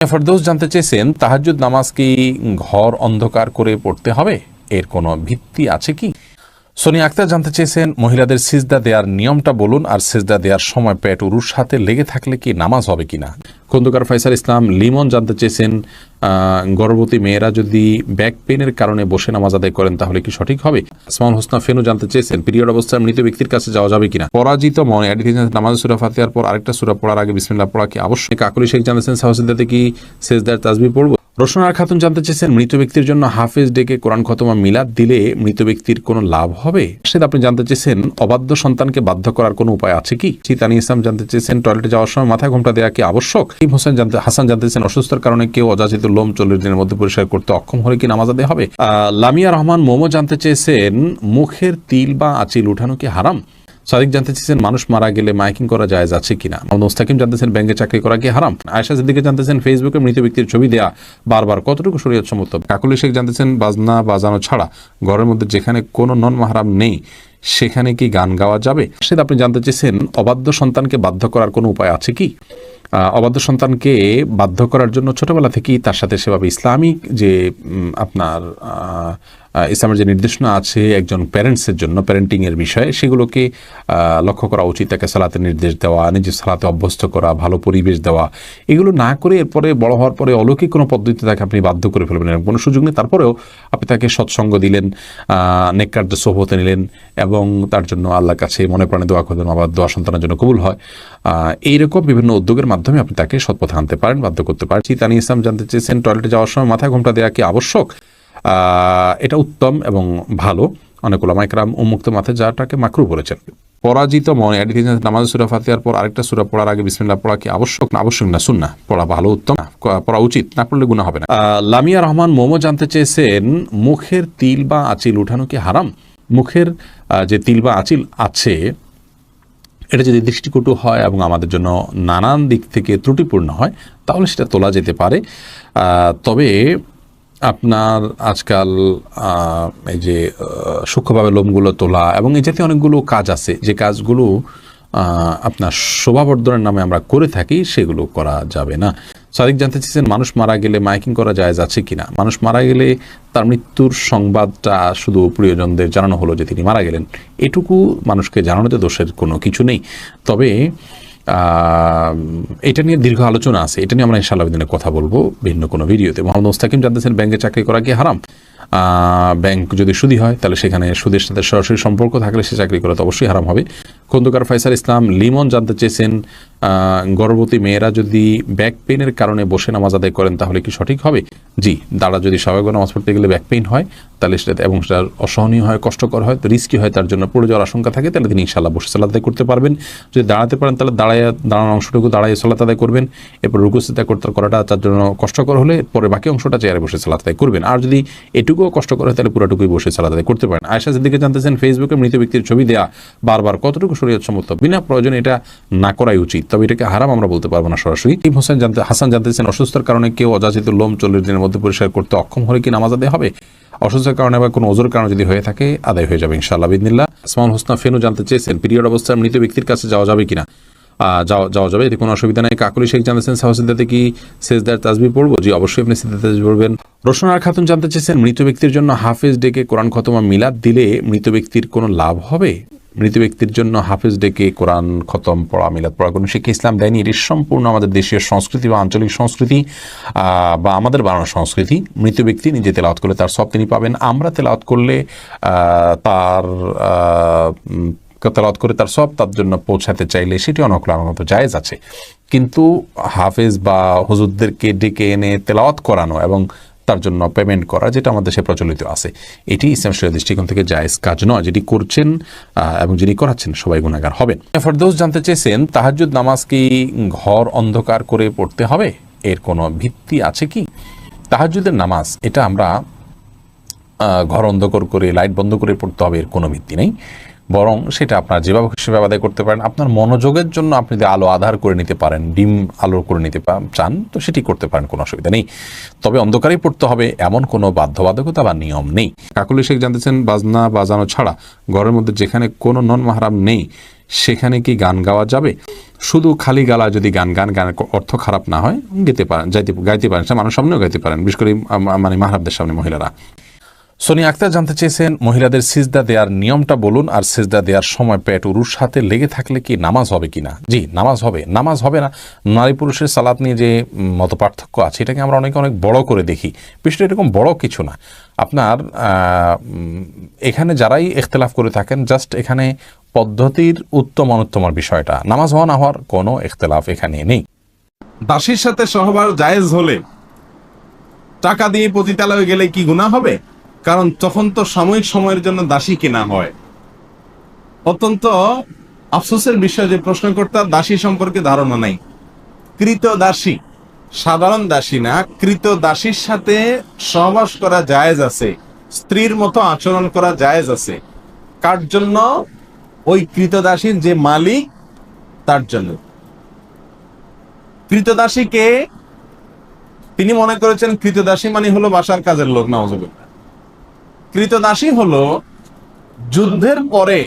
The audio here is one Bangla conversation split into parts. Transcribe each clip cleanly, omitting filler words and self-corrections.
ফেরদৌস জানতে চেয়েছেন, তাহাজ্জুদ নামাজ কি ঘর অন্ধকার করে পড়তে হবে, এর কোনো ভিত্তি আছে কি? সোনিয়া আক্তার জানতে চেয়েছেন, মহিলাদের সিজদা দেওয়ার নিয়মটা বলুন, আর সিজদা দেওয়ার সময় পেট উরুর সাথে লেগে থাকলে কি নামাজ হবে কিনা। খন্দকার ফয়সাল ইসলাম লিমন জানতে চেয়েছেন, গর্ভবতী মেয়েরা যদি ব্যাক পেনের কারণে বসে নামাজ আদায় করেন তাহলে কি সঠিক হবে। আসমাউল হোসনা ফেনু জানতে চেয়েছেন, পিরিয়ড অবস্থায় মৃত ব্যক্তির কাছে যাওয়া যাবে কিনা। পরাজিত মনে নামাজ সূরা ফাতিহার পর আরেকটা সূরা পড়ার আগে বিসমিল্লাহ পড়া কি আবশ্যক। কাকুলি শেখ জানতেছেন, সাহসিদাতে কি সেজদার তাসবিহ পড়ব। রোশনার খাতুন জানতে চেয়েছেন, মৃত ব্যক্তির জন্য হাফেজ ডেকে কোরআন খতমা মিলাদ দিলে মৃত ব্যক্তির কোনো লাভ হবে। সেটা আপনি জানতে চেয়েছেন, অবাধ্য সন্তানকে বাধ্য করার কোনো উপায় আছে কি। চিতানি ইসলাম জানতে চেয়েছেন, টয়লেটে যাওয়ার সময় মাথায় ঘোমটা দেওয়া কি আবশ্যক। হাসান জানতে চেয়েছেন, অসুস্থতার কারণে কেউ অযাচিত লোম 40 দিনের মধ্যে পরিষ্কার করতে অক্ষম হলে কি নামাজ আদায় হবে। লামিয়া রহমান মোমো জানতে চেয়েছেন, মুখের তিল বা আঁচিল উঠানো কি হারাম। সাদিক জানতে চেয়েছেন, মানুষ মারা গেলে মাইকিং করা জায়েজ আছে কিনা। মোস্তাকিম জানতেছেন, ব্যাংকে চাকরি করা কি হারাম। আয়েশা সিদ্দিকা জানতেছেন, ফেসবুকে মৃত ব্যক্তির ছবি দেয়া বারবার কতটুকু শরীয়ত সম্মত। কাকুলি শেখ জানতেছেন, বাজনা বাজানো ছাড়া ঘরের মধ্যে যেখানে কোনো নন মাহরাম নেই সেখানে কি গান গাওয়া যাবে। সেটা আপনি জানতে চেয়েছেন, অবাধ্য সন্তানকে বাধ্য করার কোনো উপায় আছে কি। অবাধ্য সন্তানকে বাধ্য করার জন্য ছোটবেলা থেকেই তার সাথে সেভাবে ইসলামিক যে আপনার ইসলামের যে নির্দেশনা আছে একজন প্যারেন্টসের জন্য প্যারেন্টিংয়ের বিষয়ে, সেগুলোকে লক্ষ্য করা উচিত। তাকে সালাতের নির্দেশ দেওয়া, নিজের সালাতে অভ্যস্ত করা, ভালো পরিবেশ দেওয়া, এগুলো না করে এরপরে বড় হওয়ার পরে অলৌকিক কোনো পদ্ধতিতে তাকে আপনি বাধ্য করে ফেলবেন, এরকম কোনো সুযোগ নেই। তারপরেও আপনি তাকে সৎসঙ্গ দিলেন, নেককারদের সোহবতে নিলেন এবং তার জন্য আল্লাহর কাছে মনে প্রাণে দোয়া করলেন, আবার দোয়া সন্তানের জন্য কবুল হয়। এইরকম বিভিন্ন উদ্যোগের মাধ্যমে আপনি তাকে সৎপথে আনতে পারেন, বাধ্য করতে পারেন। চিতানি ইসলাম জানতে চেয়েছেন, টয়লেটে যাওয়ার সময় মাথায় ঘোমটা দেওয়া কি আবশ্যক। এটা উত্তম এবং ভালো। অনেক ওলামা ইকরাম উন্মুক্ত মাথায় যাওয়াটাকে মাকরুহ বলেছেন। পরাজিত মনে নামাজ সূরা ফাতিহার পর আরেকটা সূরা পড়ার আগে বিসমিল্লাহ পড়া কি আবশ্যক না আবশ্যক না সুন্নাহ পড়া ভালো, উত্তম, পড়া উচিত, না পড়লে গুনাহ হবে না। লামিয়া রহমান মোমো জানতে চেয়েছেন, মুখের তিল বা আঁচিল উঠানো কি হারাম। মুখের যে তিল বা আঁচিল আছে এটা যদি দৃষ্টিকটু হয় এবং আমাদের জন্য নানান দিক থেকে ত্রুটিপূর্ণ হয় তাহলে সেটা তোলা যেতে পারে। তবে আপনার আজকাল এই যে সূক্ষ্মভাবে লোমগুলো তোলা এবং এই জাতীয় অনেকগুলো কাজ আছে, যে কাজগুলো আপনার শোভাবর্ধনের নামে আমরা করে থাকি, সেগুলো করা যাবে না। সাদিক জানতে চেয়েছেন, মানুষ মারা গেলে মাইকিং করা জায়েজ আছে কিনা। মানুষ মারা গেলে তার মৃত্যুর সংবাদটা শুধু প্রিয়জনদের জানানো হলো যে তিনি মারা গেলেন, এটুকু মানুষকে জানানোতে দোষের কোনো কিছু নেই। তবে এটা নিয়ে দীর্ঘ আলোচনা আছে, এটা নিয়ে আমরা ইনশাআল্লাহ দিনে কথা বলবো ভিন্ন কোনো ভিডিওতে। মোহাম্মদ মুস্তাকিম জানতেছেন, ব্যাংকে চাকরি করা কি হারাম। ব্যাংক যদি সুদী হয় তাহলে সেখানে সুদের সাথে সরাসরি সম্পর্ক থাকলে সে চাকরি করা তো অবশ্যই হারাম হবে। খন্দকার ফয়সাল ইসলাম লিমন জানতে চেয়েছেন, গর্ভবতী মেয়েরা যদি ব্যাক পেনের কারণে বসে নামাজ আদায় করেন তাহলে কি সঠিক হবে। জি, দাঁড়া যদি স্বাভাবিক নামাজ পড়তে গেলে ব্যাক পেইন হয় তাহলে সেটা এবং সেটা অসহনীয় হয়, কষ্টকর হয়, তো রিস্কি হয়, তার জন্য পড়ে যাওয়ার আশঙ্কা থাকে, তাহলে তিনি ইনশাআল্লাহ বসে সালাত আদায় করতে পারবেন। যদি দাঁড়াতে পারেন তাহলে দাঁড়ানোর অংশটুকু দাঁড়ায় সালাত আদায় করবেন। এরপর রুকু সিজদা করাটা তার জন্য কষ্টকর হলে পরে বাকি অংশটা চেয়ারে বসে সালাত আদায় করবেন। আর যদি এটুকুও কষ্টকর হয় তাহলে পুরোটুকুই বসে সালাত আদায় করতে পারেন। আয়েশা সিদ্দিকা জানতেছেন, ফেসবুকে মৃত ব্যক্তির ছবি দেয়া বারবার কতটুকু শরীয়ত সম্মত। বিনা প্রয়োজনে এটা না করাই উচিত, তবে এটাকে হারাম আমরা বলতে পারবো না সরাসরি। হাসান জানতেছেন, অসুস্থতার কারণে কেউ অযাচিত লোম 40 দিনের মধ্যে পরিষ্কার করতে অক্ষম হলে কি নামাজ আদায় হবে। অসুস্থতার কারণে বা কোনো ওজোর কারণে যদি হয়ে থাকে আদায় হয়ে যাবে ইনশাআল্লাহ বিইذনিল্লাহ। আসমাউল হোসনা ফেনু জানতে চেয়েছেন, পিরিয়ড অবস্থায় মৃত ব্যক্তির কাছে যাওয়া যাবে কিনা। যাওয়া যাবে, এতে কোনো অসুবিধা নেই। কাকুলি শেখ জানতেছেন, সাহসিদাতে কি সেজদার তাসবিহ পড়বো। জি, অবশ্যই আপনি সেজদার তাসবিহ পড়বেন। রোশনার খাতুন জানতে চেয়েছেন, মৃত ব্যক্তির জন্য হাফেজ ডেকে কোরআন খতমা মিলাদ দিলে মৃত ব্যক্তির কোনো লাভ হবে। মৃত ব্যক্তির জন্য হাফেজ ডেকে কোরআন খতম পড়া, মিলাদ পড়া কোনো শিক্ষা ইসলাম দেয়নি। এটি সম্পূর্ণ আমাদের দেশীয় সংস্কৃতি বা আঞ্চলিক সংস্কৃতি বা আমাদের বানানো সংস্কৃতি। মৃত ব্যক্তি নিজে তেলাওয়াত করলে তার সব তিনি পাবেন, আমরা তেলাওয়াত করলে তার তেলাওয়াত করে তার সব তার জন্য পৌঁছাতে চাইলে সেটি অনকলানত জায়েজ আছে। কিন্তু হাফেজ বা হুজুরদেরকে ডেকে এনে তেলাওয়াত করানো এবং তার জন্য পেমেন্ট করা, যেটা আমাদের দেশে প্রচলিত আছে, এটি ইসলাম শরীয়তের দৃষ্টিকোণ থেকে জায়েজ কাজ নয়। যেটি করছেন এবং যিনি করাচ্ছেন সবাই গুনাহগার হবেন। ফেরদৌস জানতে চেয়েছেন, তাহাজ্জুদ নামাজ কি ঘর অন্ধকার করে পড়তে হবে, এর কোনো ভিত্তি আছে কি। তাহাজ্জুদের নামাজ এটা আমরা ঘর অন্ধকার করে লাইট বন্ধ করে পড়তে হবে এর কোনো ভিত্তি নেই, বরং সেটা আপনার যেভাবে সেভাবে আদায় করতে পারেন। আপনার মনোযোগের জন্য আপনি যদি আলো আধার করে নিতে পারেন, ডিম আলো করে নিতে চান তো সেটি করতে পারেন, কোনো অসুবিধা নেই। তবে অন্ধকারেই পড়তে হবে এমন কোনো বাধ্যবাধকতা বা নিয়ম নেই। কাকুলি শেখ জানতেছেন, বাজনা বাজানো ছাড়া ঘরের মধ্যে যেখানে কোনো নন মাহরাম নেই সেখানে কি গান গাওয়া যাবে? শুধু খালি গালা যদি গানের অর্থ খারাপ না হয় গাইতে পারেন, সে মানুষ সামনেও গাইতে পারেন, বিশেষ করে মানে মাহরাবদের সামনে মহিলারা। সোনিয়া আক্তার জানতে চেয়েছেন মহিলাদের সিজদা দেওয়ার নিয়মটা বলুন, আর সিজদা দেওয়ার সময় পেট উরুর সাথে লেগে থাকলে কি নামাজ হবে কিনা? জি, নামাজ হবে না। নারী পুরুষের সালাত নিয়ে যে মত পার্থক্য আছে এটাকে আমরা অনেক বড় করে দেখি। বিষয়টা এরকম বড় কিছু না। আপনার এখানে যারাই ইখতিলাফ করে থাকেন, জাস্ট এখানে পদ্ধতির উত্তম অনুত্তমের বিষয়টা, নামাজ হওয়া না হওয়ার কোনো ইখতিলাফ এখানে নেই। দাসীর সাথে সহবাস জায়েজ হলে টাকা দিয়ে পতিতালয়ে গেলে কি গুনাহ হবে? কারণ তখন তো সাময়িক সময়ের জন্য দাসী কেনা হয়। অত্যন্ত আফসোসের বিষয় যে প্রশ্নকর্তার দাসী সম্পর্কে ধারণা নাই। কৃত দাসী, সাধারণ দাসী না, কৃত দাসীর সাথে সহবাস করা জায়েজ আছে, স্ত্রীর মতো আচরণ করা জায়েজ আছে। কার জন্য? ওই কৃত দাসীর যে মালিক তার জন্য। কৃতদাসীকে তিনি মনে করেছেন কৃতদাসী মানে হলো বাসার কাজের লোক। নাউজুবিল্লাহ। কৃতদাসী হলো যুদ্ধের পরে,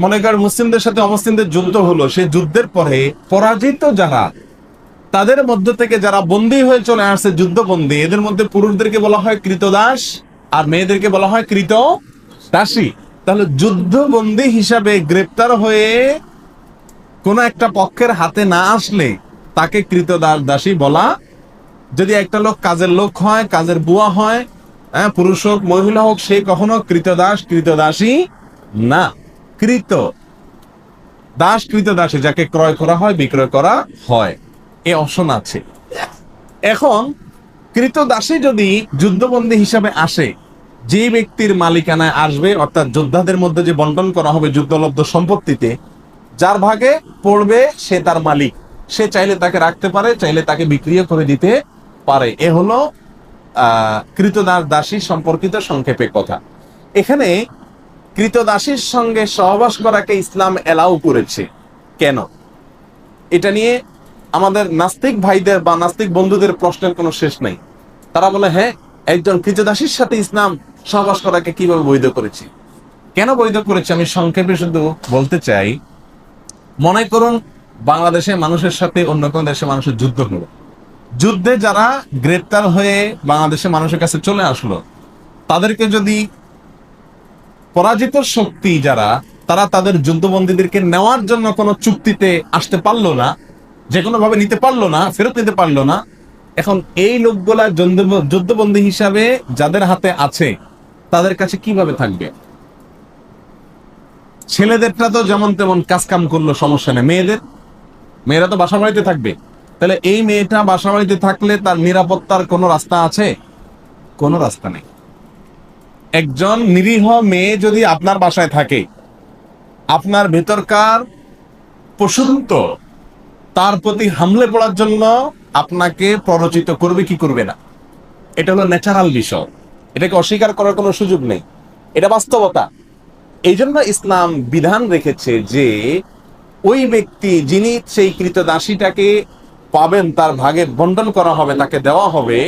মনে করেন মুসলিমদের সাথে অমুসলিমদের যুদ্ধ হলো, সেই যুদ্ধের পরে পরাজিত যারা, তাদের মধ্য থেকে যারা বন্দী হয়ে চলে আসছে যুদ্ধবন্দী, এদের মধ্যে পুরুষদেরকে বলা হয় কৃতদাস আর মেয়েদেরকে বলা হয় কৃতদাসী। তাহলে যুদ্ধবন্দী হিসাবে গ্রেপ্তার হয়ে কোন একটা পক্ষের হাতে না আসলে তাকে কৃতদাসী বলা। যদি একটা লোক কাজের লোক হয়, কাজের বুয়া হয়, পুরুষ হোক মহিলা হোক, সে কখনো কৃতদাসী না। কৃতদাসী যাকে ক্রয় করা হয়, বিক্রয় করা হয়, এ অপশন আছে। এখন কৃতদাসী যদি যুদ্ধবন্দী হিসাবে আসে, যে ব্যক্তির মালিকানায় আসবে, অর্থাৎ যোদ্ধাদের মধ্যে যে বন্টন করা হবে যুদ্ধলব্ধ সম্পত্তিতে, যার ভাগে পড়বে সে তার মালিক। সে চাইলে তাকে রাখতে পারে, চাইলে তাকে বিক্রিয়া করে দিতে পারে। এ হলো কৃতদাসী সম্পর্কিত সংক্ষেপে কথা। এখানে কৃতদাসীর সঙ্গে সহবাস করাকে ইসলাম এলাও করেছে কেন? এটা নিয়ে আমাদের নাস্তিক ভাইদের বা নাস্তিক বন্ধুদের প্রশ্নের কোনো শেষ নেই। তারা বলে, হ্যাঁ, একজন কৃতদাসীর সাথে ইসলাম সহবাস করাকে কিভাবে বৈধ করেছে? কেন বৈধ করেছে আমি সংক্ষেপে শুধু বলতে চাই। মনে করুন বাংলাদেশের মানুষের সাথে অন্য কোন দেশের মানুষের যুদ্ধ হলো, যুদ্ধে যারা গ্রেপ্তার হয়ে বাংলাদেশের মানুষের কাছে চলে আসলো, তাদেরকে যদি পরাজিত শক্তি যারা, তারা তাদের যুদ্ধবন্দীদেরকে নেওয়ার জন্য কোনো চুক্তিতে আসতে পারলো না, যে কোনো ভাবে নিতে পারলো না, ফেরত নিতে পারলো না, এখন এই লোকগুলা যুদ্ধবন্দী হিসাবে যাদের হাতে আছে তাদের কাছে কিভাবে থাকবে? ছেলেদেরটা তো যেমন তেমন কাজ কাম করলো, সমস্যা নেই। মেয়েরা তো বাসা বাড়িতে থাকবে। তাহলে এই মেয়েটা বাসা বাড়িতে থাকলে তার নিরাপত্তার কোনো রাস্তা আছে? কোনো রাস্তা নেই। একজন নিরীহ মেয়ে যদি আপনার বাসায় থাকে, আপনার ভেতরকার পশুত্ব তার প্রতি হামলে পড়ার জন্য আপনাকে প্ররোচিত করবে কি করবে না? এটা হলো ন্যাচারাল বিষয়, এটাকে অস্বীকার করার কোনো সুযোগ নেই, এটা বাস্তবতা। এই জন্য ইসলাম বিধান রেখেছে যে ওই ব্যক্তি যিনি সেই কৃতদাসীটাকে পাবেন, তার ভাগে বন্টন করা হবে, তাকে দেওয়া হবে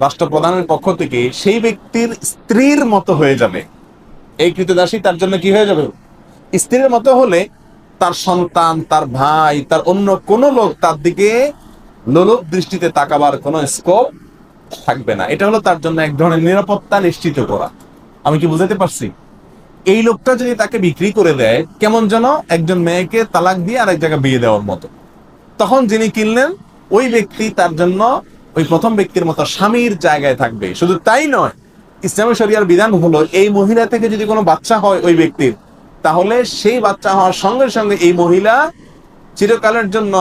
রাষ্ট্রপ্রধানের পক্ষ থেকে, সেই ব্যক্তির স্ত্রীর মতো হয়ে যাবে। এই কৃতদাসী তার জন্য কি হয়ে যাবে? স্ত্রীর মতো হলে তার সন্তান, তার ভাই, তার অন্য কোনো লোক তার দিকে লোলুপ দৃষ্টিতে তাকাবার কোনো স্কোপ থাকবে না। এটা হলো তার জন্য এক ধরনের নিরাপত্তা নিশ্চিত করা। আমি কি বুঝাতে পারছি? এই লোকটা যদি তাকে বিক্রি করে দেয়, কেমন যেন একজন মেয়েকে তালাক দিয়ে আরেক জায়গায় বিয়ে দেওয়ার মতো। তখন যিনি কিনলেন ওই ব্যক্তি তার জন্য ওই প্রথম ব্যক্তির মতো স্বামীর জায়গায় থাকবে। শুধু তাই নয়, ইসলামী শরিয়ার বিধান হলো এই মহিলা থেকে যদি কোনো বাচ্চা হয় ওই ব্যক্তির, তাহলে সেই বাচ্চা হওয়ার সঙ্গে সঙ্গে এই মহিলা চিরকালের জন্য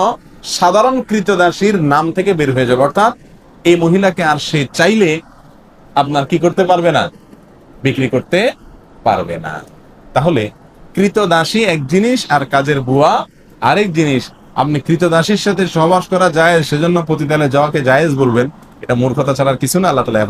সাধারণ কৃতদাসীর নাম থেকে বের হয়ে যাবে। অর্থাৎ এই মহিলাকে আর সে চাইলে আপনার কি করতে পারবে না, বিক্রি করতে পারবে না। তাহলে কৃতদাসী এক জিনিস আর কাজের বুয়া আরেক জিনিস। আপনি কৃতদাসীর সাথে সহবাস করা যায় সেজন্য পতিতালয়ে যাওয়াকে জায়েজ বলবেন, এটা মূর্খতা ছাড়ার কিছু না। আল্লাহ তাআলা